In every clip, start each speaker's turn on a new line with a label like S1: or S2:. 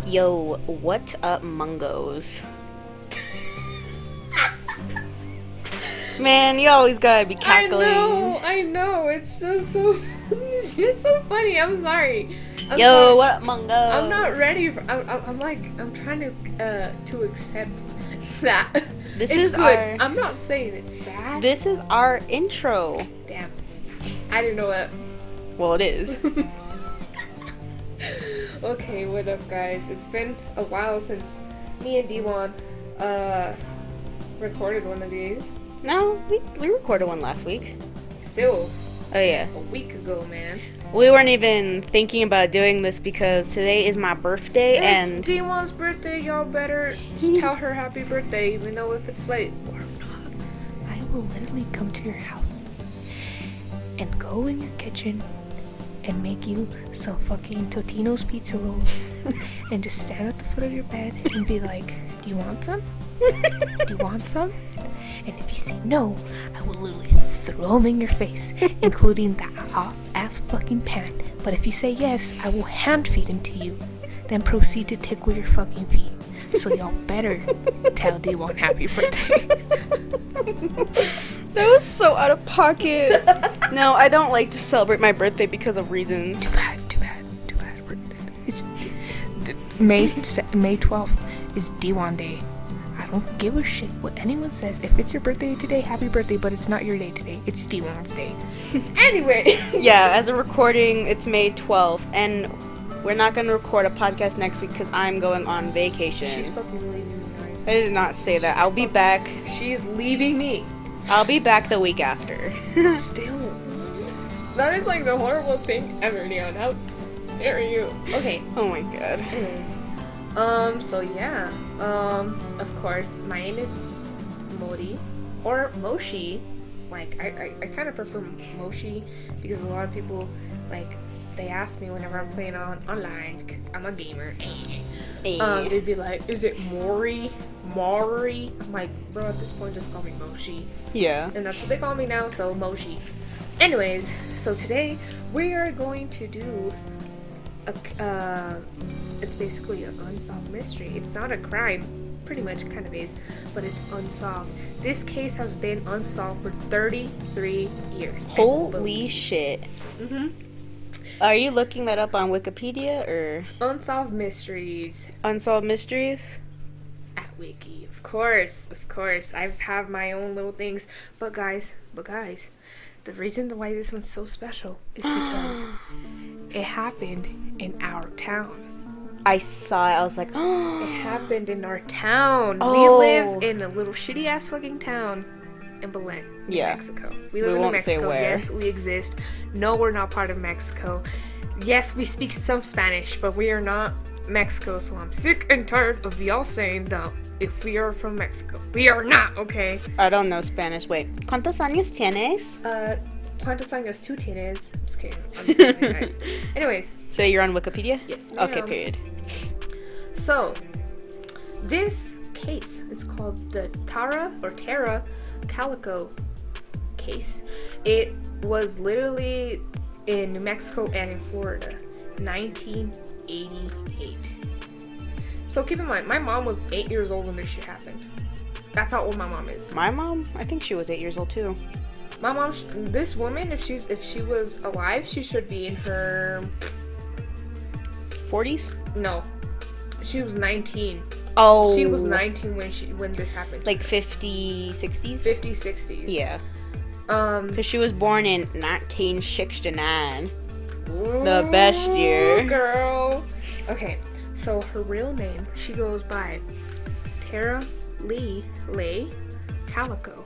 S1: Yo, what up, mungos? Man, you always gotta be cackling.
S2: I know. It's just so, it's just so funny. I'm sorry.
S1: Yo, what up, mungos?
S2: I'm not ready for. I'm trying to accept that.
S1: This
S2: it's
S1: is
S2: good.
S1: our.
S2: I'm not saying it's bad.
S1: This is our intro.
S2: Damn. I didn't know that.
S1: Well, it is.
S2: Okay, what up, guys? It's been a while since me and D1 recorded one of these.
S1: No, we recorded one last week.
S2: Still.
S1: Oh yeah.
S2: A week ago, man.
S1: We weren't even thinking about doing this because today is my birthday and
S2: it's D1's birthday. Y'all better tell her happy birthday, even though if it's late or not. I will literally come to your house and go in your kitchen and make you some fucking Totino's pizza rolls and just stand at the foot of your bed and be like, do you want some? Do you want some? And if you say no, I will literally throw them in your face, including that hot ass fucking pan. But if you say yes, I will hand feed them to you, then proceed to tickle your fucking feet. So y'all better tell D1 happy birthday.
S1: that was so out of pocket. No, I don't like to celebrate my birthday because of reasons.
S2: Too bad. It's May 12th is D1 day. I don't give a shit what anyone says. If it's your birthday today, happy birthday, but it's not your day today. It's D1's day. Anyway.
S1: Yeah, as a recording, it's May 12th, and we're not going to record a podcast next week because I'm going on vacation.
S2: She's fucking leaving me, guys.
S1: I did not say that. I'll be back.
S2: She's leaving me.
S1: I'll be back the week after.
S2: Still. That is like the horrible thing ever, Leon. How dare you? Okay.
S1: Oh my god.
S2: Anyways. So yeah. Of course, my name is Modi. Or Moshi. Like, I kind of prefer Moshi because a lot of people, like, they ask me whenever I'm playing online because I'm a gamer.
S1: Hey.
S2: They'd be like, is it Mori? I'm like, bro, at this point, just call me Moshi.
S1: Yeah.
S2: And that's what they call me now, so Moshi. Anyways, so today we are going to do it's basically an unsolved mystery. It's not a crime, pretty much kind of is, but it's unsolved. This case has been unsolved for 33 years.
S1: Holy shit.
S2: Mm-hmm.
S1: Are you looking that up on Wikipedia or
S2: Unsolved mysteries
S1: Unsolved Mysteries?
S2: at Wiki, of course. I have my own little things, but guys, the reason why this one's so special is because it happened in our town.
S1: I saw it. I was like, oh.
S2: It happened in our town.
S1: Oh.
S2: We live in a little shitty ass fucking town in Belen,
S1: Yeah.
S2: Mexico. We live in
S1: won't say
S2: Mexico.
S1: where.
S2: Yes, we exist. No, we're not part of Mexico. Yes, we speak some Spanish, but we are not Mexico, so I'm sick and tired of y'all saying that if we are from Mexico. We are not, okay?
S1: I don't know Spanish. Wait. ¿Cuántos años tienes?
S2: ¿Cuántos años tú tienes? I'm just kidding. I'm just kidding, guys. Anyways.
S1: So you're on Wikipedia?
S2: Yes,
S1: Okay,
S2: ma'am.
S1: period.
S2: So, this case, it's called the Tara Calico case. It was literally in New Mexico and in Florida, 1988. So keep in mind, my mom was 8 years old when this shit happened. That's how old my mom is.
S1: My mom? I think she was 8 years old too.
S2: My mom, this woman, if she was alive, she should be in her
S1: 40s?
S2: No, she was 19.
S1: Oh.
S2: She was 19 when this happened.
S1: Like 50s, 60s?
S2: 50s, 60s.
S1: Yeah.
S2: Um,
S1: Because she was born in 1969.
S2: ooh,
S1: The best year.
S2: Girl. Okay, so her real name, she goes by Tara Calico.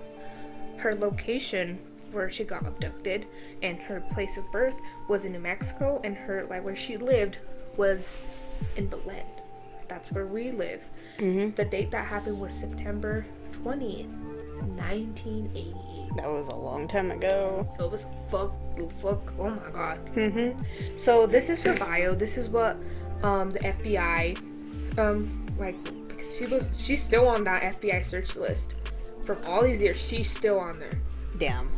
S2: Her location where she got abducted and her place of birth was in New Mexico, and her, like, where she lived was in Belen. That's where we live.
S1: Mm-hmm.
S2: The date that happened was September 20th, 1988.
S1: That was a long time ago.
S2: It was fuck, oh my god.
S1: Mm-hmm.
S2: So this is her bio. This is what the FBI, like, because she's still on that FBI search list. From all these years, she's still on there.
S1: Damn.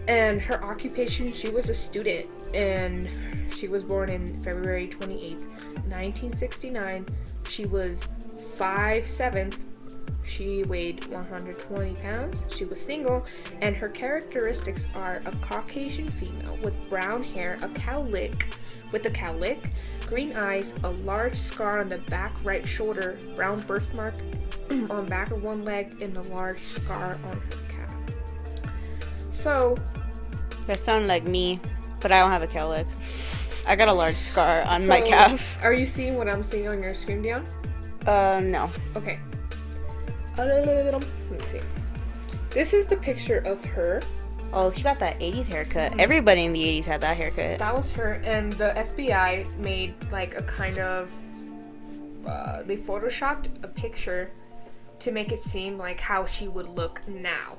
S2: And her occupation, she was a student, and She was born in February 28th, 1969. She was 5'7". She weighed 120 pounds. She was single, and her characteristics are a Caucasian female with brown hair, a cowlick, green eyes, a large scar on the back right shoulder, brown birthmark on back of one leg, and a large scar on her calf. So,
S1: That sound like me, but I don't have a cowlick. I got a large scar on my calf.
S2: Are you seeing what I'm seeing on your screen, Dion?
S1: No.
S2: Okay. Let me see. This is the picture of her.
S1: Oh, she got that 80s haircut. Mm-hmm. Everybody in the 80s had that haircut.
S2: That was her, and the FBI made like a kind of they photoshopped a picture to make it seem like how she would look now.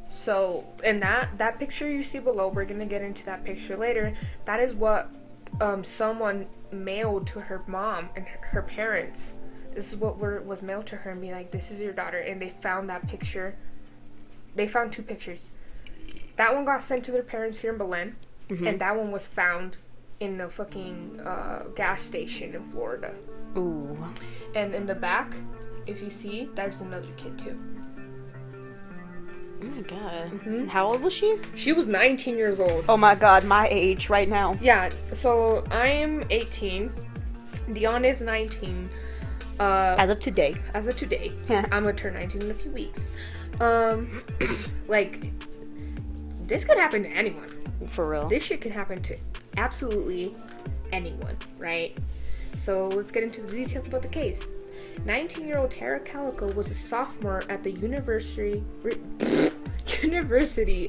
S2: So, and that picture you see below, we're gonna get into that picture later. That is what someone mailed to her mom and her parents. This is what was mailed to her and be like, this is your daughter. And they found that picture. They found 2 pictures. That one got sent to their parents here in Belen. Mm-hmm. And that one was found in a fucking gas station in Florida.
S1: Ooh.
S2: And in the back, if you see, there's another kid too.
S1: Oh my god. Mm-hmm. How old was she?
S2: She was 19 years old.
S1: Oh my god, my age right now.
S2: Yeah, so I'm 18. Dion is 19.
S1: As of today.
S2: I'm gonna turn 19 in a few weeks. Like, this could happen to anyone.
S1: For real.
S2: This shit could happen to absolutely anyone, right? So let's get into the details about the case. 19-year-old Tara Calico was a sophomore at the University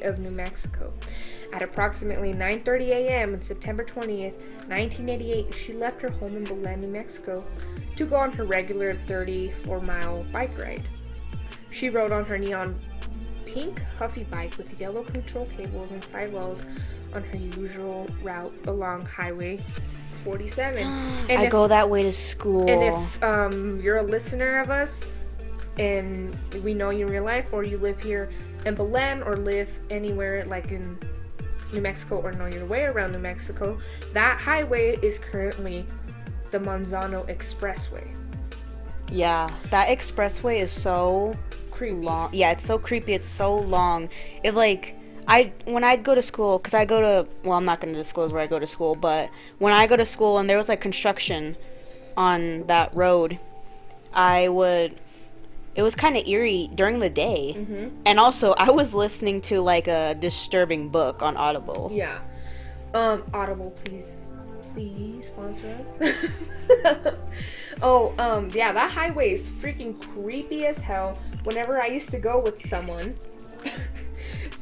S2: of New Mexico. At approximately 9:30 a.m. on September 20th, 1988, she left her home in Belen, New Mexico, to go on her regular 34-mile bike ride. She rode on her neon pink Huffy bike with yellow control cables and sidewalls on her usual route along Highway 47.
S1: I go that way to school.
S2: And if you're a listener of us and we know you in real life, or you live here in Belen or live anywhere like in New Mexico or know your way around New Mexico, that highway is currently the Manzano Expressway.
S1: Yeah, that expressway is so
S2: creepy.
S1: Long. Yeah, it's so creepy. It's so long. It like when I'd go to school, because I go to, well, I'm not going to disclose where I go to school, but when I go to school and there was like construction on that road, it was kind of eerie during the day. Mm-hmm. And also, I was listening to like a disturbing book on Audible.
S2: Yeah. Audible, please sponsor us. Yeah, that highway is freaking creepy as hell. Whenever I used to go with someone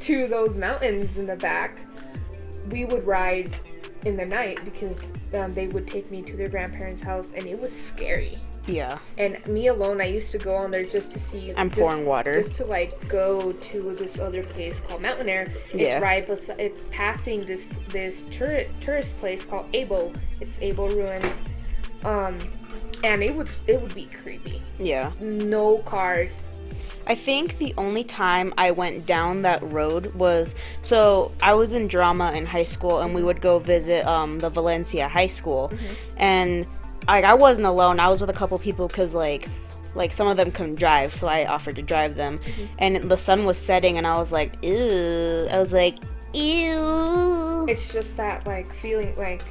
S2: to those mountains in the back, we would ride in the night because they would take me to their grandparents' house, and it was scary.
S1: Yeah. And
S2: me alone, I used to go on there just to see.
S1: I'm pouring water.
S2: Just to like go to this other place called Mountain Air.
S1: Yeah.
S2: It's passing this tourist place called Abel. It's Abel Ruins. And it would be creepy.
S1: Yeah.
S2: No cars.
S1: I think the only time I went down that road was, so I was in drama in high school, and we would go visit the Valencia High School. Mm-hmm. And I wasn't alone. I was with a couple people because like some of them couldn't drive, so I offered to drive them. Mm-hmm. And the sun was setting, and I was like, ew.
S2: It's just that like feeling like,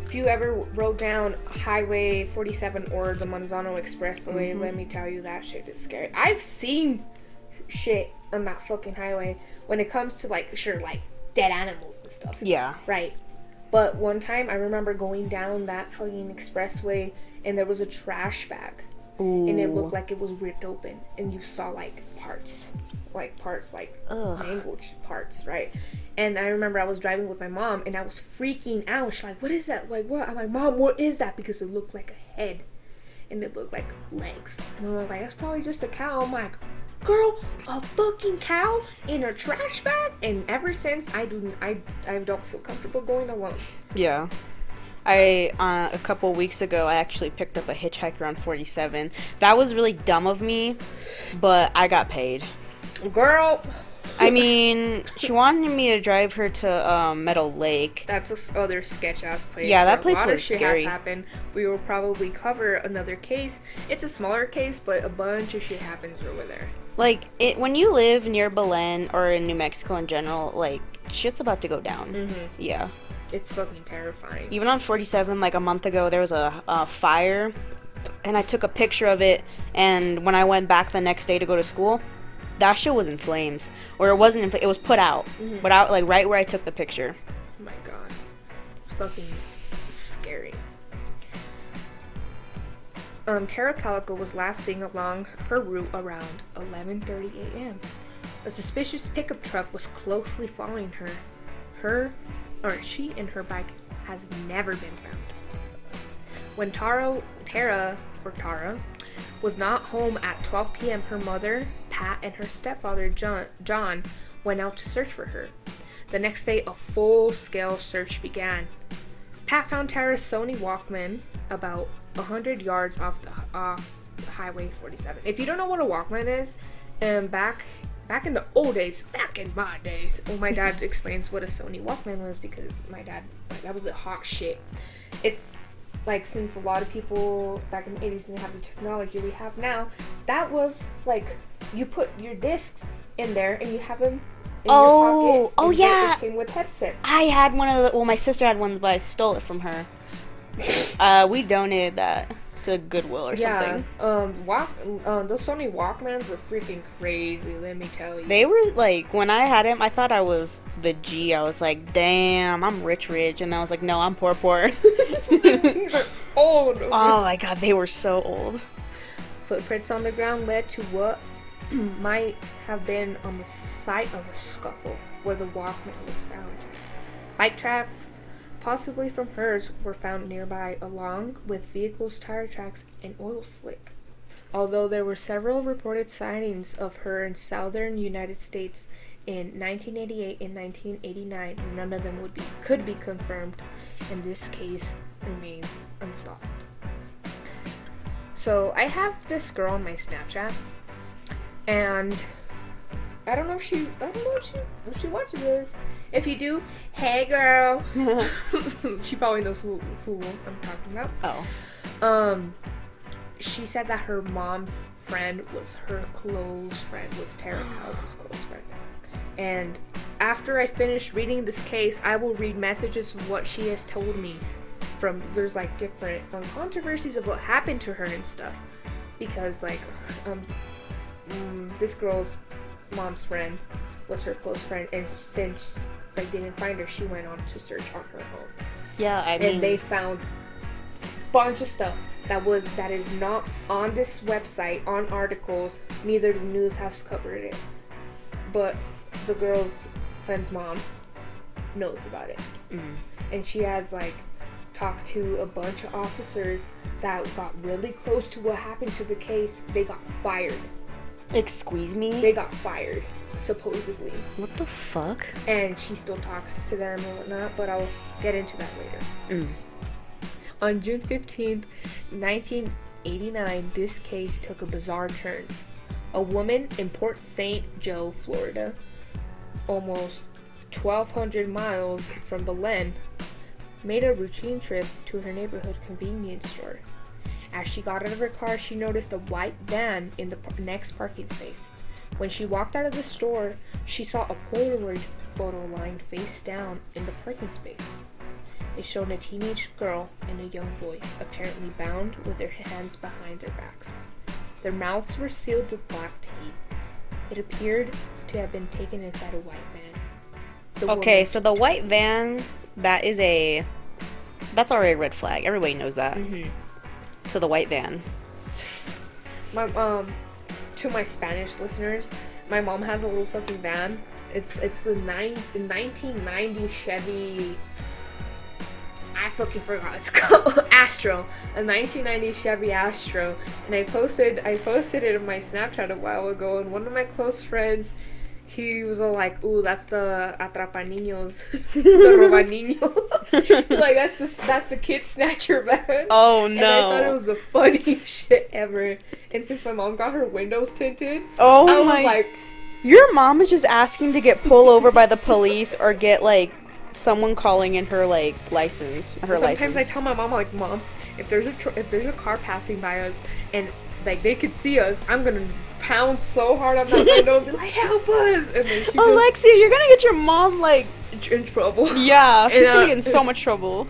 S2: if you ever rode down Highway 47 or the Manzano Expressway, mm-hmm. Let me tell you, that shit is scary. I've seen shit on that fucking highway when it comes to like dead animals and stuff.
S1: Yeah.
S2: Right. But one time I remember going down that fucking expressway, and there was a trash bag. Ooh. And it looked like it was ripped open, and you saw parts mangled parts, right? And I remember I was driving with my mom, and I was freaking out. She's like, what is that? Like, what? I'm like, Mom, what is that? Because it looked like a head, and it looked like legs. And I was like, that's probably just a cow. I'm like, girl, a fucking cow in a trash bag? And ever since, I don't feel comfortable going alone.
S1: Yeah. A couple weeks ago, I actually picked up a hitchhiker on 47. That was really dumb of me, but I got paid.
S2: Girl,
S1: I mean, she wanted me to drive her to Meadow Lake.
S2: That's a other sketch-ass place.
S1: Yeah, that place
S2: was scary. A lot of shit
S1: scary.
S2: has happened. We will probably cover another case. It's a smaller case, but a bunch of shit happens over there.
S1: Like, when you live near Belen or in New Mexico in general, like, shit's about to go down.
S2: Mm-hmm.
S1: Yeah.
S2: It's fucking terrifying.
S1: Even on 47, like, a month ago, there was a fire, and I took a picture of it, and when I went back the next day to go to school, that shit was in flames. Or it wasn't in flames, it was put out.
S2: Mm-hmm.
S1: But out, like, right where I took the picture.
S2: Oh my god. It's fucking scary. Tara Calico was last seen along her route around 11:30 a.m. A suspicious pickup truck was closely following her. She and her bike has never been found. When Tara was not home at 12 p.m., her mother, Pat, and her stepfather, John, went out to search for her. The next day, a full-scale search began. Pat found Tara's Sony Walkman about 100 yards off Highway 47. If you don't know what a Walkman is, back in the old days, back in my days, my dad explains what a Sony Walkman was because my dad, that was the hot shit. It's like, since a lot of people back in the 80s didn't have the technology we have now, that was like, you put your discs in there and you have them in your pocket.
S1: Oh yeah.
S2: It came with headsets.
S1: I had one of the, well, my sister had one, but I stole it from her. We donated that to Goodwill or something.
S2: Those Sony Walkmans were freaking crazy, let me tell you.
S1: They were like, when I had him, I thought I was the G. I was like, damn, I'm rich, and I was like, no, I'm poor.
S2: Things are old.
S1: Oh my god, they were so old.
S2: Footprints on the ground led to what might have been on the site of a scuffle where the Walkman was found. Bike tracks, possibly from hers, were found nearby, along with vehicles' tire tracks and oil slick. Although there were several reported sightings of her in southern United States in 1988 and 1989, none of them could be confirmed, and this case remains unsolved. So I have this girl on my Snapchat, and I don't know if she watches this. If you do, hey girl. She probably knows who I'm talking about.
S1: Oh.
S2: She said that her mom's friend was her close friend, was Tara Calico's close friend. And after I finish reading this case, I will read messages of what she has told me. There's like different controversies of what happened to her and stuff. Because like, this girl's mom's friend was her close friend, and since they didn't find her, she went on to search on her own.
S1: Yeah, I mean,
S2: and they found a bunch of stuff that is not on this website, on articles. Neither the news has covered it, but the girl's friend's mom knows about it. And she has like talked to a bunch of officers that got really close to what happened to the case. They got fired.
S1: Excuse me?
S2: They got fired, supposedly.
S1: What the fuck?
S2: And she still talks to them and whatnot, but I'll get into that later. On June 15th, 1989, this case took a bizarre turn. A woman in Port St. Joe, Florida, almost 1,200 miles from Belen, made a routine trip to her neighborhood convenience store. As she got out of her car, she noticed a white van in the next parking space. When she walked out of the store, she saw a Polaroid photo lying face down in the parking space. It showed a teenage girl and a young boy, apparently bound with their hands behind their backs. Their mouths were sealed with black tape. It appeared to have been taken inside a white van.
S1: Okay, so the white van, that's already a red flag. Everybody knows that. So the white van.
S2: To my Spanish listeners, my mom has a little fucking van. It's the 1990 Chevy. I fucking forgot. It's called Astro, a 1990 Chevy Astro, and I posted it in my Snapchat a while ago. And one of my close friends, he was all like, "Ooh, that's the atrapa niños, the roba niños." Like that's the kid snatcher van.
S1: Oh no!
S2: And I thought it was the funniest shit ever. And since my mom got her windows tinted,
S1: I
S2: was like,
S1: Your mom is just asking to get pulled over by the police or get, like, someone calling in her, like, license.
S2: Sometimes I tell my mom, like, Mom, if there's a car passing by us and, like, they could see us, I'm gonna pound so hard on that window and be like, help us! And then she
S1: Alexia, you're gonna get your mom, like...
S2: in trouble.
S1: Yeah, she's gonna get in so much trouble.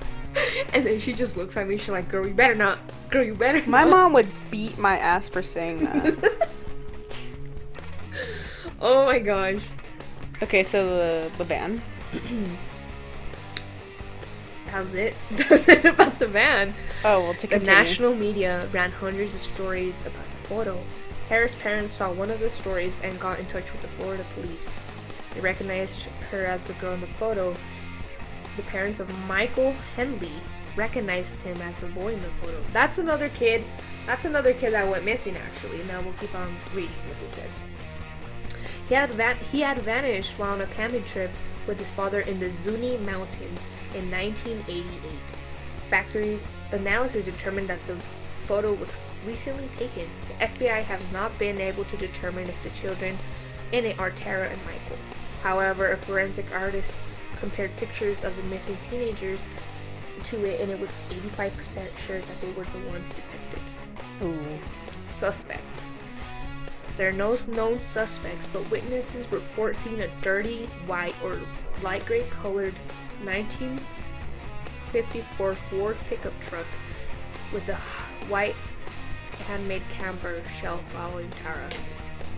S2: And then she just looks at me, she's like, girl, you better not. Girl, you better
S1: My
S2: not.
S1: mom would beat my ass for saying that.
S2: Oh my gosh.
S1: Okay, so the van.
S2: That was it. That was it about the van.
S1: Oh, well, to continue.
S2: The national media ran hundreds of stories about the photo. Tara's parents saw one of the stories and got in touch with the Florida police. They recognized her as the girl in the photo. The parents of Michael Henley recognized him as the boy in the photo. That's another kid that went missing, actually. Now we'll keep on reading what this says. He had vanished while on a camping trip with his father in the Zuni Mountains in 1988. Factory analysis determined that the photo was recently taken. The FBI has not been able to determine if the children in it are Tara and Michael. However, a forensic artist compared pictures of the missing teenagers to it, and it was 85% sure that they were the ones depicted.
S1: Ooh.
S2: Suspects. There are no known suspects, but witnesses report seeing a dirty, white, or light gray colored 1954 Ford pickup truck with a white handmade camper shell following Tara.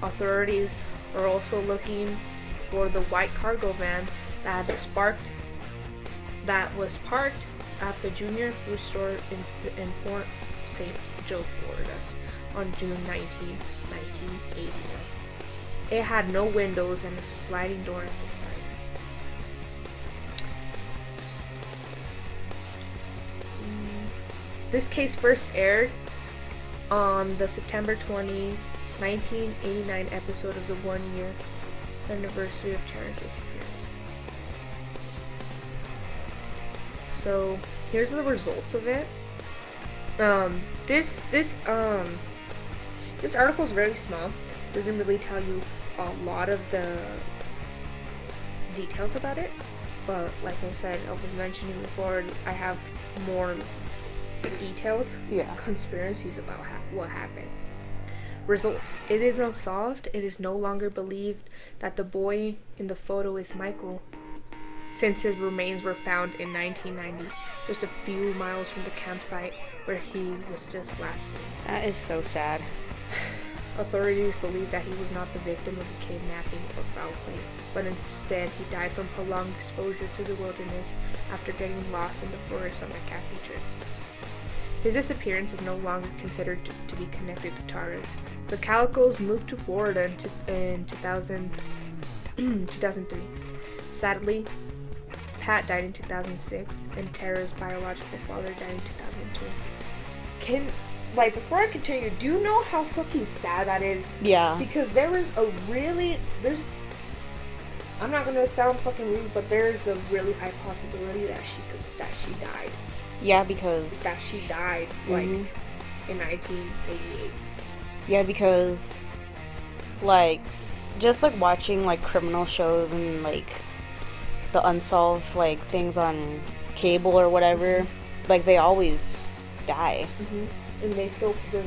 S2: Authorities are also looking for the white cargo van that was parked at the Junior Food Store in Port St. Joe, Florida, on June 19, 1989. It had no windows and a sliding door at the side. This case first aired on the September 20, 1989 episode of the 1-year anniversary of Tara's disappearance. So here's the results of it. This article is very small. Doesn't really tell you a lot of the details about it, but like I said, I was mentioning before, I have more details, conspiracies about what happened. Results. It is unsolved. It is no longer believed that the boy in the photo is Michael, since his remains were found in 1990, just a few miles from the campsite where he was just last seen.
S1: That is so sad.
S2: Authorities believe that he was not the victim of a kidnapping or foul play, but instead he died from prolonged exposure to the wilderness after getting lost in the forest on a camping trip. His disappearance is no longer considered to be connected to Tara's. The Calicos moved to Florida in 2003. Sadly, Pat died in 2006, and Tara's biological father died in 2002. Before I continue, do you know how fucking sad that is?
S1: Yeah.
S2: Because I'm not gonna sound fucking rude, but there's a really high possibility that she died.
S1: Yeah, because...
S2: That she died, in 1988.
S1: Yeah, because, just, watching, criminal shows and, the unsolved, things on cable or whatever, they always die.
S2: Mm-hmm. And there's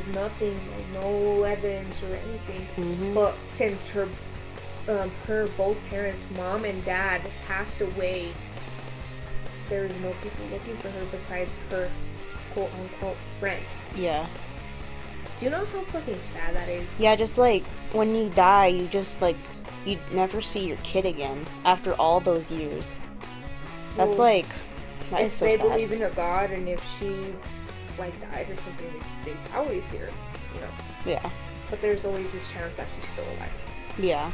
S2: nothing, no evidence or anything.
S1: Mm-hmm.
S2: But since her both parents, mom and dad, passed away, there is no people looking for her besides her quote-unquote friend.
S1: Yeah.
S2: Do you know how fucking sad that is?
S1: Yeah, just, when you die, you just, you never see your kid again after all those years. That's, that is so sad.
S2: If they believe in a God, and if she, died or something, they probably see her,
S1: Yeah.
S2: But there's always this chance that she's still alive.
S1: Yeah.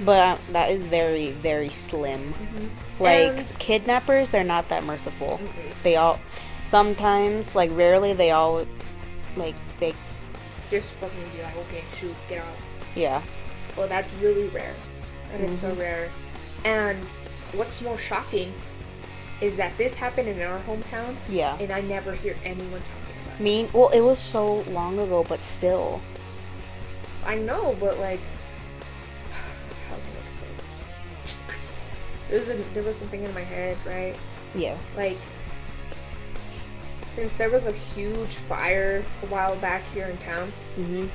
S1: But that is very, very slim.
S2: Mm-hmm.
S1: Kidnappers, they're not that merciful.
S2: Mm-hmm.
S1: They all, sometimes, rarely, they all, they...
S2: Just fucking be like, okay, shoot, get out.
S1: Yeah.
S2: Well, that's really rare. That is so rare. And what's more shocking is that this happened in our hometown.
S1: Yeah.
S2: And I never hear anyone talking about it.
S1: Well, it was so long ago, but still.
S2: I know, but There was something in my head, right?
S1: Yeah.
S2: Like, since there was a huge fire a while back here in town,
S1: Mm-hmm.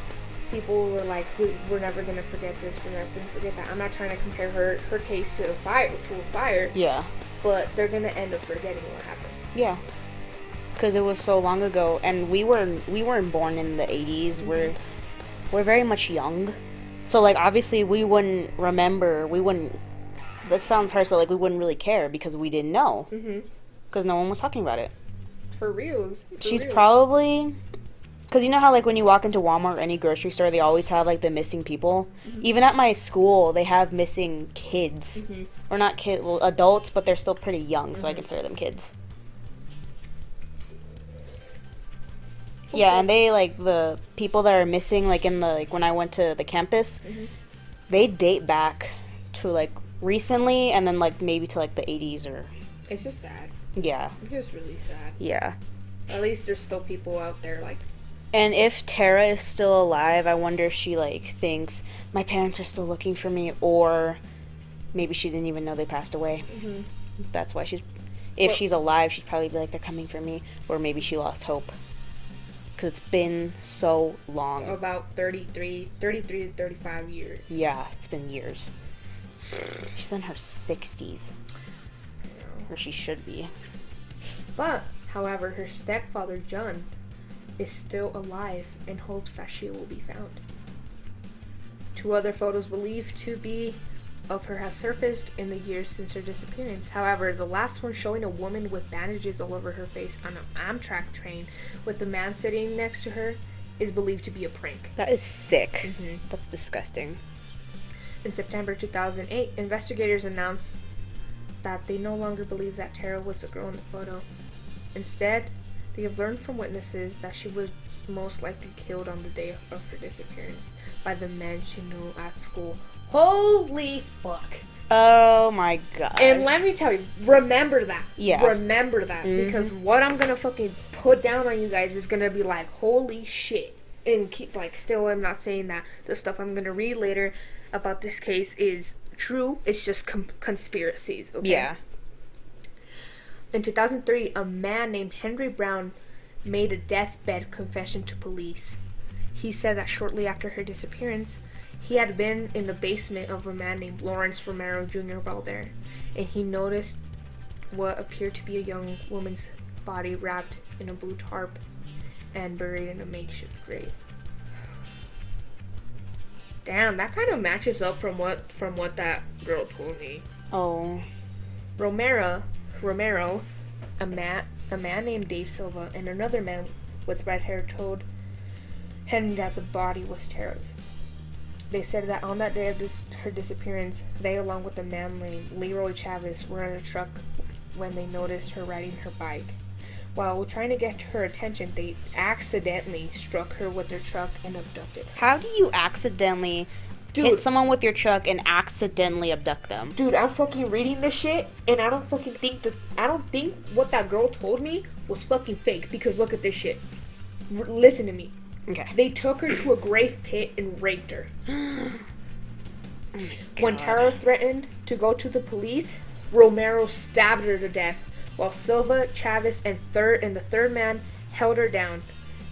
S2: people were like, we're never gonna forget this, we're never gonna forget that. I'm not trying to compare her case to a fire.
S1: Yeah.
S2: But they're gonna end up forgetting what happened.
S1: Yeah. Because it was so long ago, and we weren't born in the 80s.
S2: Mm-hmm.
S1: We're very much young, so like obviously we wouldn't remember. We wouldn't. That sounds harsh, but like we wouldn't really care because we didn't know.
S2: Mm-hmm.
S1: Because no one was talking about it.
S2: For reals.
S1: She's probably. Because you know how, like, when you walk into Walmart or any grocery store, they always have, like, the missing people? Mm-hmm. Even at my school, they have missing kids.
S2: Mm-hmm.
S1: Or not kids, well, adults, but they're still pretty young, so I
S2: Mm-hmm.
S1: consider them kids.
S2: Okay.
S1: Yeah, and they, like, the people that are missing, like, in the, like, when I went to the campus,
S2: Mm-hmm.
S1: they date back to, like, recently, and then, like, maybe to, like, the 80s or...
S2: It's just sad.
S1: Yeah.
S2: It's just really sad.
S1: Yeah.
S2: At least there's still people out there, like...
S1: And if Tara is still alive, I wonder if she, like, thinks, my parents are still looking for me, or maybe she didn't even know they passed away.
S2: Mm-hmm.
S1: That's why she's... If she's alive, she'd probably be like, they're coming for me. Or maybe she lost hope. Because it's been so long.
S2: About 33 to 35 years.
S1: Yeah, it's been years. She's in her 60s. Or she should be.
S2: But, however, her stepfather, John, is still alive and hopes that she will be found. 2 other photos believed to be of her has surfaced in the years since her disappearance. However, the last one showing a woman with bandages all over her face on an Amtrak train with a man sitting next to her is believed to be a prank.
S1: That is sick.
S2: Mm-hmm.
S1: That's disgusting.
S2: In September 2008, investigators announced that they no longer believe that Tara was the girl in the photo. Instead, they have learned from witnesses that she was most likely killed on the day of her disappearance by the men she knew at school. Holy fuck.
S1: Oh my god.
S2: And let me tell you, remember that.
S1: Yeah.
S2: Remember that.
S1: Mm-hmm.
S2: Because what I'm gonna fucking put down on you guys is gonna be like, holy shit. And keep, like, still I'm not saying that the stuff I'm gonna read later about this case is true. It's just conspiracies, okay?
S1: Yeah.
S2: In 2003, a man named Henry Brown made a deathbed confession to police. He said that shortly after her disappearance, he had been in the basement of a man named Lawrence Romero Jr. while there, and he noticed what appeared to be a young woman's body wrapped in a blue tarp and buried in a makeshift grave. Damn, that kind of matches up from what that girl told me.
S1: Oh.
S2: Romero, a man named Dave Silva, and another man with red hair told Henry that the body was Tara's. They said that on that day of her disappearance, they, along with a man named Leroy Chavez, were in a truck when they noticed her riding her bike. While trying to get her attention, they accidentally struck her with their truck and abducted her.
S1: How do you accidentally hit someone with your truck and accidentally abduct them?
S2: Dude, I'm fucking reading this shit, and I don't think what that girl told me was fucking fake, because look at this shit. Listen to me.
S1: Okay.
S2: They took her to a grave pit and raped her.
S1: Oh
S2: When Tara threatened to go to the police, Romero stabbed her to death, while Silva, Chavez, and the third man held her down.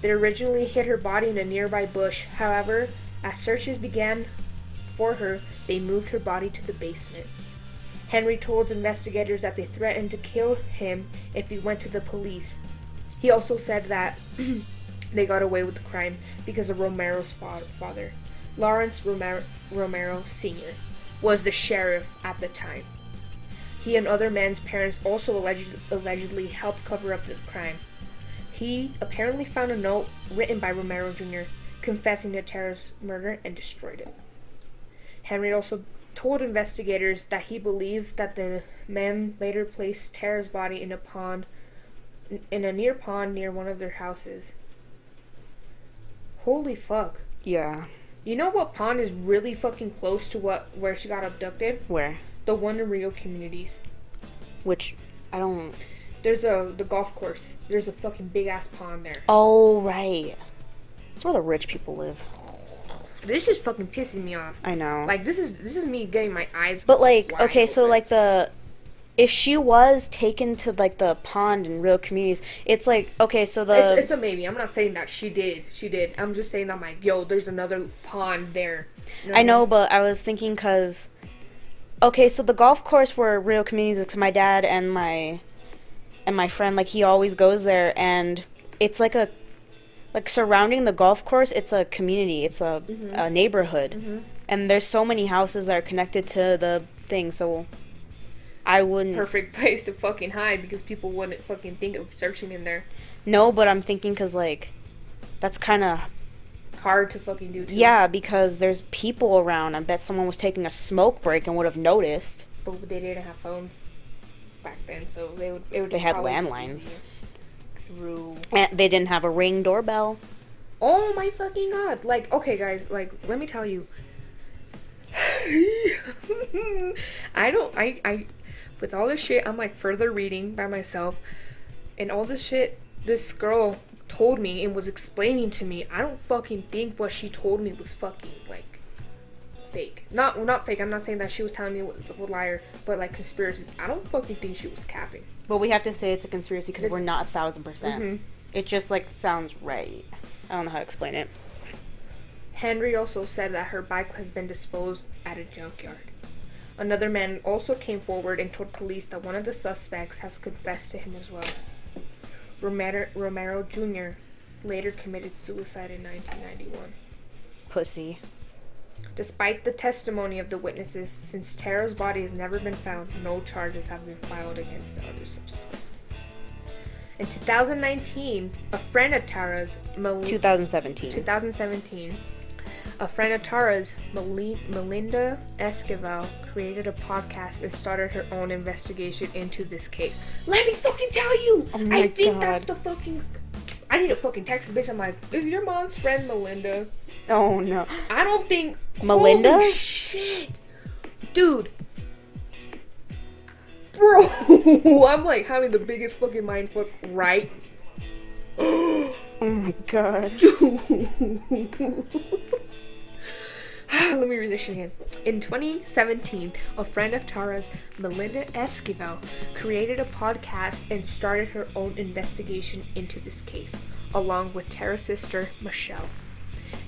S2: They originally hid her body in a nearby bush. However, as searches began for her, they moved her body to the basement. Henry told investigators that they threatened to kill him if he went to the police. He also said that they got away with the crime because of Romero's father, Lawrence Romero Sr., was the sheriff at the time. He and other men's parents also allegedly helped cover up the crime. He apparently found a note written by Romero Jr. confessing to Tara's murder and destroyed it. Henry also told investigators that he believed that the men later placed Tara's body in a near pond near one of their houses. Holy fuck.
S1: Yeah.
S2: You know what pond is really fucking close to where she got abducted?
S1: Where?
S2: The one in Rio Communities.
S1: Which, I don't...
S2: There's the golf course. There's a fucking big ass pond there.
S1: Oh, right. That's where the rich people live.
S2: This is fucking pissing me off.
S1: I know.
S2: Like, this is me getting my eyes.
S1: But like,
S2: wide
S1: okay, so
S2: open.
S1: like if she was taken to like the pond in real communities, it's like, okay, so
S2: it's a maybe. I'm not saying that she did. I'm just saying that, like, yo, there's another pond there. You
S1: I know, but I was thinking because, okay, so the golf course where real communities, it's my dad and my friend, like, he always goes there, and it's like surrounding the golf course, it's a community, it's a neighborhood, and there's so many houses that are connected to the thing, so I wouldn't.
S2: Perfect place to fucking hide because people wouldn't fucking think of searching in there.
S1: No, but I'm thinking because, like, that's kind of
S2: hard to fucking do too.
S1: Yeah, because there's people around. I bet someone was taking a smoke break and would have noticed.
S2: But they didn't have phones back then, so
S1: they had landlines.
S2: True.
S1: And they didn't have a Ring doorbell.
S2: Oh my fucking god. Like, okay guys, like, let me tell you. I with all this shit, I'm like further reading by myself, and all this shit this girl told me and was explaining to me, I don't fucking think what she told me was fucking, like, fake. Not fake, I'm not saying that she was telling me was a liar, but like conspiracies. I don't fucking think she was capping.
S1: But we have to say it's a conspiracy because we're not 1,000%.
S2: Mm-hmm.
S1: It just, like, sounds right. I don't know how to explain it.
S2: Henry also said that her bike has been disposed at a junkyard. Another man also came forward and told police that one of the suspects has confessed to him as well. Romero Jr. later committed suicide in 1991.
S1: Pussy.
S2: Despite the testimony of the witnesses, since Tara's body has never been found, no charges have been filed against the other suspects. In 2019, a friend of Tara's... 2017. A friend of Tara's, Melinda Esquivel, created a podcast and started her own investigation into this case. Let me fucking tell you!
S1: Oh my
S2: I think
S1: God.
S2: that's the fucking... I need to fucking text this bitch. I'm like, is your mom's friend Melinda?
S1: Oh, no.
S2: I don't think...
S1: Melinda?
S2: Holy shit! Dude. Bro, I'm like having the biggest fucking mindfuck, right?
S1: Oh my god.
S2: Let me read this shit again. In 2017, a friend of Tara's, Melinda Esquivel, created a podcast and started her own investigation into this case, along with Tara's sister, Michelle.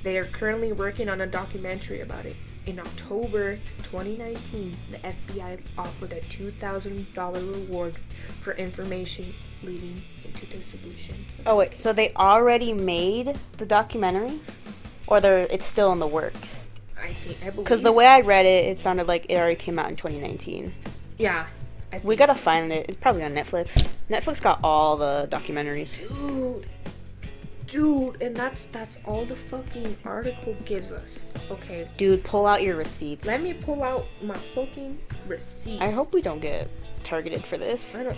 S2: They are currently working on a documentary about it. In October 2019, the FBI offered a $2,000 reward for information leading into the solution.
S1: Oh wait, so they already made the documentary? Or it's still in the works?
S2: I believe.
S1: Because the way I read it, it sounded like it already came out in 2019.
S2: Yeah.
S1: We gotta find it. It's probably on Netflix. Netflix got all the documentaries.
S2: Dude, and that's all the fucking article gives us. Okay.
S1: Dude, pull out your receipts.
S2: Let me pull out my fucking receipts.
S1: I hope we don't get targeted for this.
S2: I don't.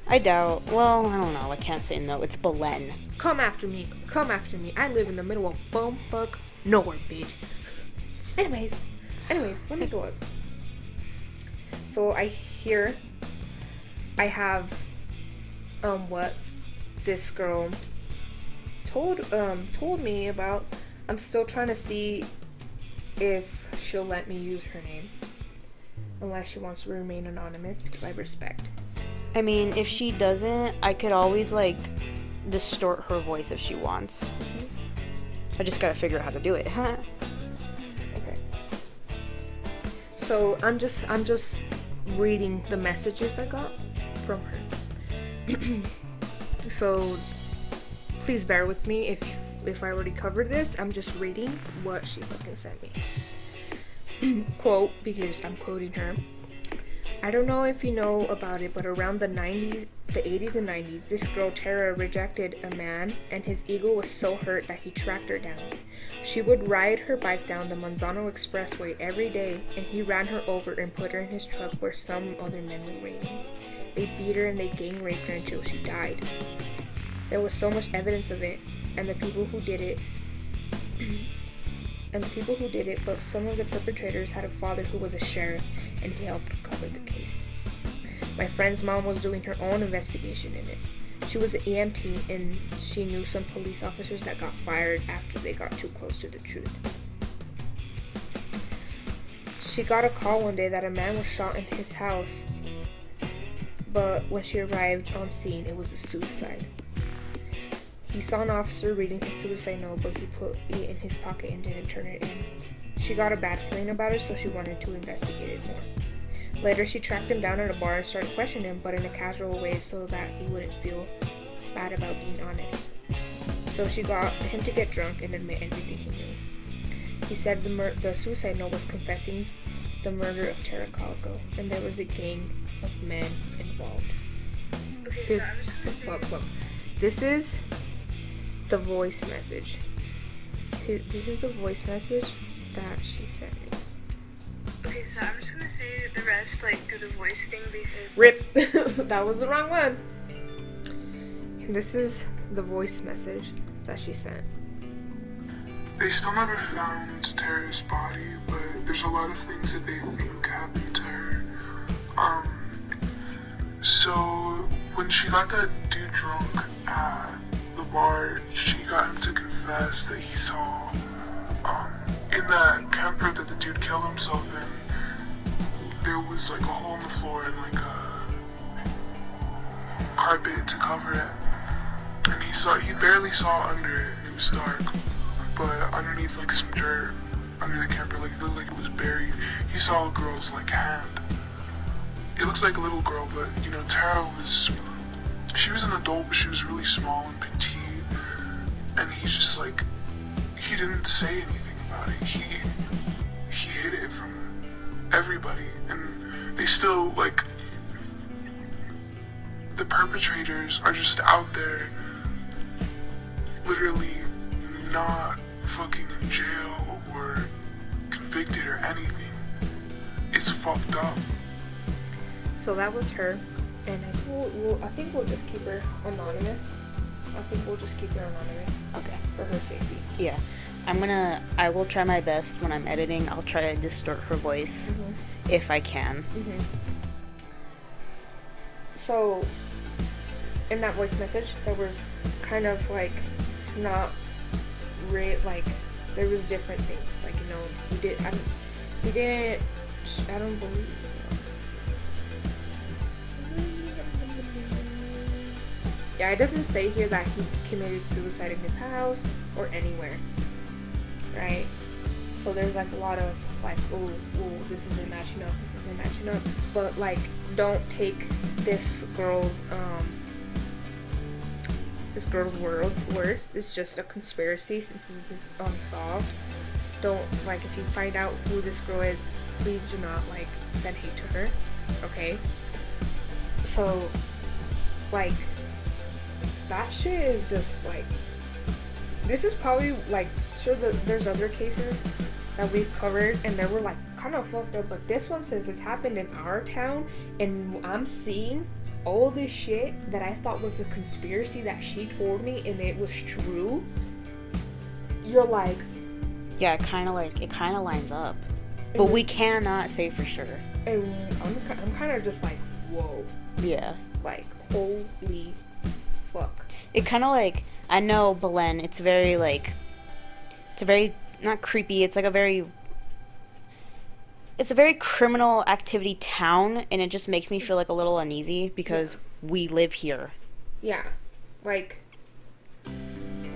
S1: I doubt. Well, I don't know. I can't say no. It's Belen.
S2: Come after me. I live in the middle of bumfuck nowhere, bitch. Anyways, let me go up. So I have what this girl told me about. I'm still trying to see if she'll let me use her name, unless she wants to remain anonymous, because I respect.
S1: I mean, if she doesn't, I could always like distort her voice if she wants.
S2: Mm-hmm.
S1: I just gotta figure out how to do it.
S2: Okay. So I'm just reading the messages I got from her. So please bear with me if I already covered this. I'm just reading what she fucking sent me. Quote, because I'm quoting her. I don't know if you know about it, but around the 80s and 90s, this girl Tara rejected a man, and his ego was so hurt that he tracked her down. She would ride her bike down the Manzano Expressway every day, and he ran her over and put her in his truck where some other men were waiting. They beat her and they gang raped her until she died. There was so much evidence of it, and the people who did it, but some of the perpetrators had a father who was a sheriff, and he helped cover the case. My friend's mom was doing her own investigation in it. She was an EMT, and she knew some police officers that got fired after they got too close to the truth. she got a call one day that a man was shot in his house. But when she arrived on scene, it was a suicide. He saw an officer reading his suicide note, but he put it in his pocket and didn't turn it in. She got a bad feeling about it, so she wanted to investigate it more. Later, she tracked him down at a bar and started questioning him, but in a casual way so that he wouldn't feel bad about being honest. So she got him to get drunk and admit everything he knew. He said the suicide note was confessing the murder of Tara Calico, and there was a gang of men involved.
S3: Okay, so I was gonna say...
S2: Look. This is the voice message. This is the voice message that she sent me.
S3: Okay, so I'm just gonna say the rest, like, through the voice thing because...
S2: RIP! That was the wrong one. And this is the voice message that she sent.
S4: They still never found Tara's body, but there's a lot of things that they think happened to her. So when she got that dude drunk at the bar, she got him to confess that he saw, in that camper that the dude killed himself in, there was like a hole in the floor and like a carpet to cover it. And he barely saw under it. It was dark. But underneath like some dirt under the camper, like it looked like it was buried. He saw a girl's like hand. It looks like a little girl, but you know, Tara she was an adult, but she was really small and petite. And he just like, he didn't say anything about it. He hid it from everybody. And they still like, the perpetrators are just out there literally not fucking in jail or convicted or anything. It's fucked up.
S2: So that was her, and I think we'll just keep her anonymous.
S1: Okay.
S2: For her safety.
S1: Yeah. I will try my best when I'm editing. I'll try to distort her voice if I can.
S2: So, in that voice message, there was kind of like not like there was different things. Like, you know, I don't believe. Yeah, it doesn't say here that he committed suicide in his house or anywhere, right? So there's like a lot of like, oh, this isn't matching up. But like, don't take this girl's words. It's just a conspiracy since this is unsolved. Don't, like, if you find out who this girl is, please do not like send hate to her, okay? So, like, that shit is just like, this is probably like, sure, there's other cases that we've covered and they were like kind of fucked up, but this one, since it's happened in our town and I'm seeing all this shit that I thought was a conspiracy that she told me and it was true, you're like,
S1: yeah, it kind of lines up, but we cannot say for sure.
S2: And I'm kind of just like, whoa.
S1: Yeah.
S2: Like, holy fuck.
S1: It kind of like, I know Belen, it's very not creepy, it's a very criminal activity town, and it just makes me feel like a little uneasy because we live here.
S2: Yeah. Like,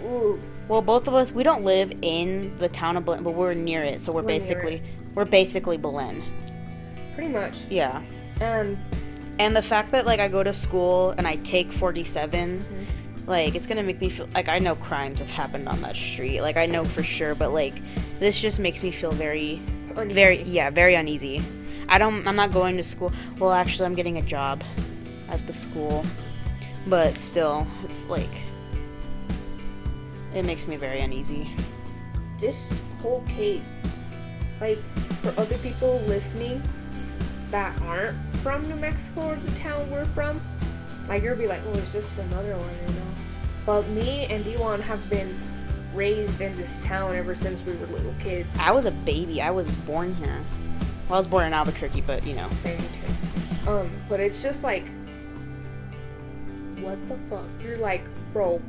S2: ooh.
S1: Well, both of us, we don't live in the town of Belen, but we're near it, so we're basically Belen.
S2: Pretty much.
S1: Yeah.
S2: And
S1: the fact that, like, I go to school and I take 47, like, it's gonna make me feel, like, I know crimes have happened on that street, like, I know for sure, but, like, this just makes me feel very uneasy. I'm not going to school. Well, actually, I'm getting a job at the school, but still, it's, like, it makes me very uneasy.
S2: This whole case, like, for other people listening that aren't from New Mexico or the town we're from, like, you'll be like, oh, it's just another one, you know. But me and D1 have been raised in this town ever since we were little kids.
S1: I was a baby. I was born here. Well, I was born in Albuquerque, but, you know.
S2: Same too. But it's just like, what the fuck? You're like, bro,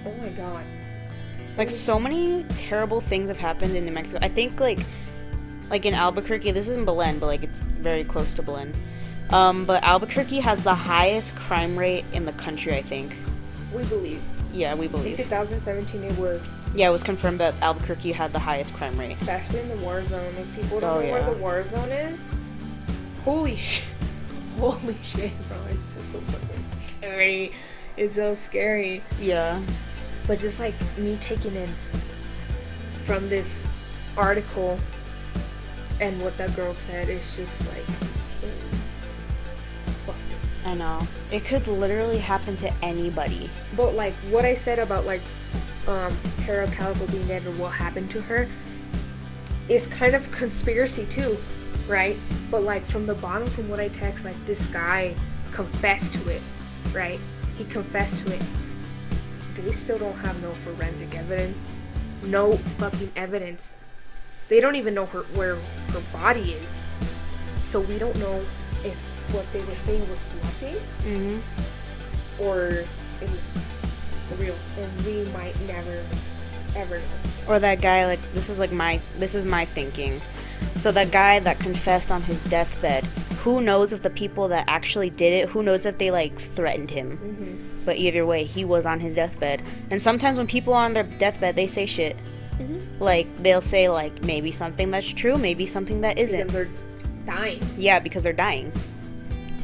S2: oh my god.
S1: Like, so many terrible things have happened in New Mexico. I think, like, like in Albuquerque, this isn't Belen, but like it's very close to Belen. But Albuquerque has the highest crime rate in the country, I think.
S2: We believe.
S1: Yeah, we
S2: In
S1: believe.
S2: 2017, it was,
S1: Yeah, it was confirmed that Albuquerque had the highest crime rate.
S2: especially in the war zone. If people don't
S1: Oh,
S2: know
S1: yeah.
S2: where the war zone is, holy shit. Holy shit, bro. It's just so fucking scary. It's so scary.
S1: Yeah.
S2: But just like me taking in from this article and what that girl said, it's just like, fuck.
S1: I know. It could literally happen to anybody.
S2: But like what I said about like Tara Calico being dead and what happened to her is kind of conspiracy too, right? But like from the bottom, from what I text, like this guy confessed to it, right? He confessed to it. They still don't have no forensic evidence, no fucking evidence. They don't even know where her body is, so we don't know if what they were saying was bluffing
S1: Mm-hmm.
S2: or it was real, and we might never ever know.
S1: Or that guy, like, this is my thinking. So that guy that confessed on his deathbed, who knows if the people that actually did it, who knows if they, like, threatened him.
S2: Mm-hmm.
S1: But either way, he was on his deathbed. And sometimes when people are on their deathbed, they say shit.
S2: Mm-hmm.
S1: Like, they'll say, like, maybe something that's true, maybe something that
S2: Because
S1: isn't.
S2: they're dying.
S1: Yeah, because they're dying.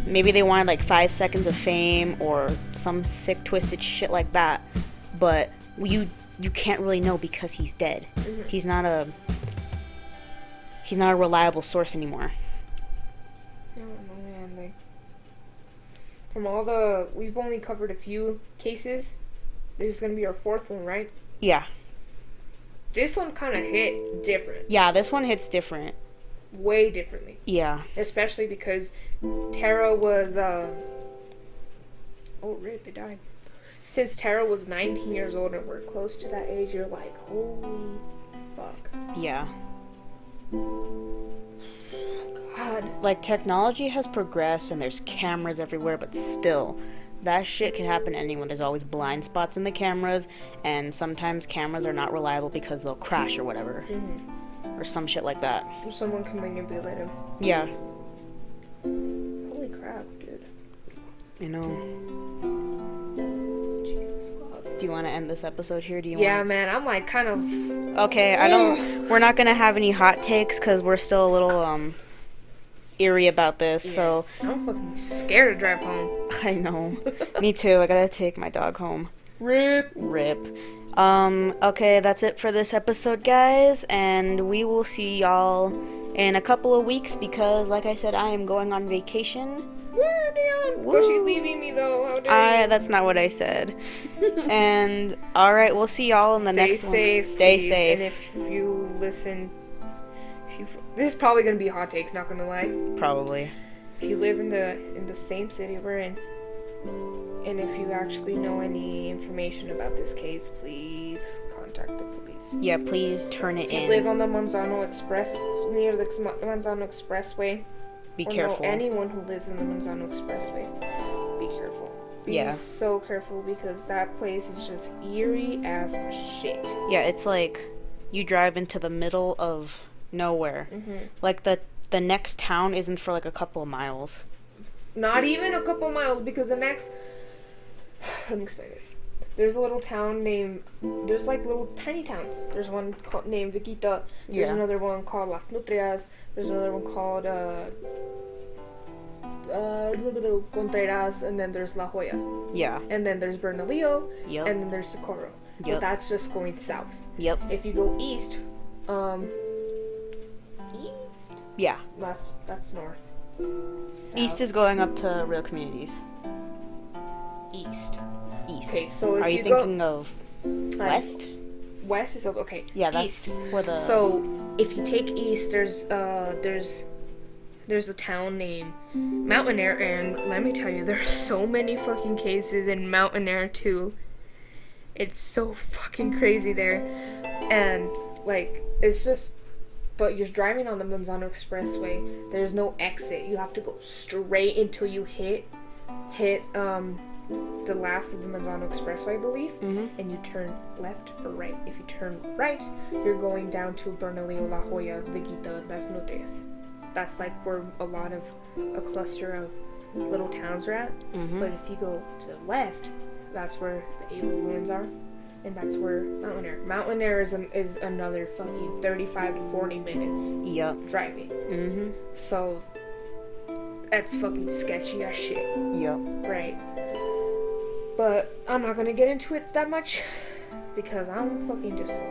S1: Maybe they wanted, like, 5 seconds of fame or some sick, twisted shit like that. But you can't really know because he's dead.
S2: Mm-hmm.
S1: He's not a reliable source anymore.
S2: I don't know, man. Like, from we've only covered a few cases. This is gonna be our fourth one, right?
S1: Yeah.
S2: This one kind of hit different,
S1: Yeah, this one hits different.
S2: way differently,
S1: Yeah.
S2: especially because Tara was oh rip, it died. Since Tara was 19 years old and we're close to that age, you're like, holy fuck.
S1: Yeah.
S2: God.
S1: Like, technology has progressed and there's cameras everywhere, but still, that shit can happen to anyone. There's always blind spots in the cameras, and sometimes cameras are not reliable because they'll crash or whatever.
S2: Mm-hmm.
S1: Or some shit like that.
S2: Or someone can manipulate him.
S1: Yeah.
S2: Holy crap, dude.
S1: You know.
S2: Jesus fuck.
S1: Do you want to end this episode here? Do you
S2: Yeah,
S1: want?
S2: man, I'm like kind of.
S1: Okay, we're not gonna have any hot takes because we're still a little, eerie about this, so.
S2: Yes, I'm fucking scared to drive home.
S1: I know. Me too. I gotta take my dog home.
S2: Rip.
S1: Okay, that's it for this episode, guys, and we will see y'all in a couple of weeks because, like I said, I am going on vacation.
S2: Where, Dion? Was she leaving me though? How dare you?
S1: That's not what I said. And, alright, we'll see y'all in the next one.
S2: Stay
S1: Stay safe.
S2: And if you listen, this is probably gonna be hot takes. Not gonna lie.
S1: Probably.
S2: If you live in the same city we're in, and if you actually know any information about this case, please contact the police.
S1: Yeah, please turn it
S2: If you
S1: in.
S2: live on the Manzano Express, near the Manzano Expressway,
S1: Be
S2: or
S1: careful.
S2: know anyone who lives in the Manzano Expressway, be careful. Be
S1: Yeah.
S2: so careful because that place is just eerie as shit.
S1: Yeah, it's like you drive into the middle of nowhere.
S2: Mm-hmm.
S1: Like the next town isn't for like a couple of miles.
S2: Not even a couple miles because the next. Let me explain this. There's a little town named. There's like little tiny towns. There's one named Viquita. There's
S1: Yeah.
S2: another one called Las Nutrias. There's another one called Contreras, and then there's La Joya,
S1: Yeah.
S2: and then there's Bernalillo,
S1: Yep.
S2: and then there's Socorro. But
S1: Yep.
S2: that's just going south.
S1: Yep.
S2: If you go east, east.
S1: Yeah.
S2: That's north. South.
S1: East is going up to real communities.
S2: East.
S1: East.
S2: Okay, so if
S1: Are you
S2: you
S1: thinking of
S2: like,
S1: west?
S2: West is okay.
S1: Yeah, that's
S2: east.
S1: where the.
S2: So if you take east, there's a town named Mountain Air, and let me tell you, there's so many fucking cases in Mountain Air too. It's so fucking crazy there, and like it's just. But you're driving on the Manzano Expressway. There's no exit. You have to go straight until you hit the last of the Manzano Expressway, I believe,
S1: Mhm.
S2: and you turn left or right. If you turn right, you're going down to Bernalillo, La Joya, Veguitas, Las Nutes. That's like where a cluster of little towns are at.
S1: Mhm.
S2: But if you go to the left, that's where the Able ruins are, and that's where Mountain Air. Mountain Air is another fucking 35 to 40 minutes
S1: Yep.
S2: driving.
S1: Mhm.
S2: So that's fucking sketchy as shit,
S1: Yep.
S2: right? But I'm not gonna get into it that much because I'm fucking just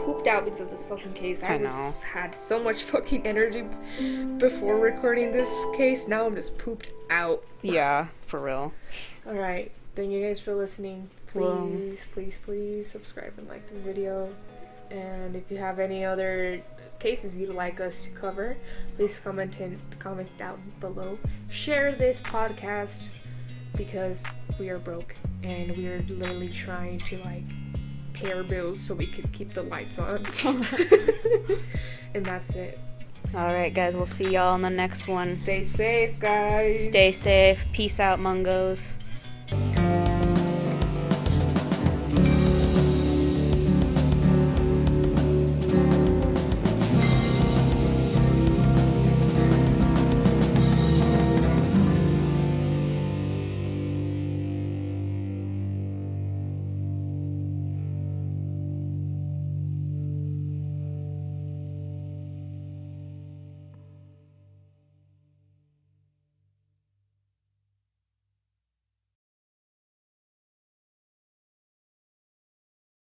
S2: pooped out because of this fucking case.
S1: I know.
S2: Had so much fucking energy before recording this case. Now I'm just pooped out.
S1: Yeah, for real.
S2: All right. Thank you guys for listening.
S1: Well-
S2: Please subscribe and like this video. And if you have any other cases you'd like us to cover, please comment down below. Share this podcast because we are broke and we are literally trying to like pay our bills so we can keep the lights on. And that's it.
S1: All right, guys. We'll see y'all on the next one.
S2: Stay safe, guys.
S1: Stay safe. Peace out, Mungos.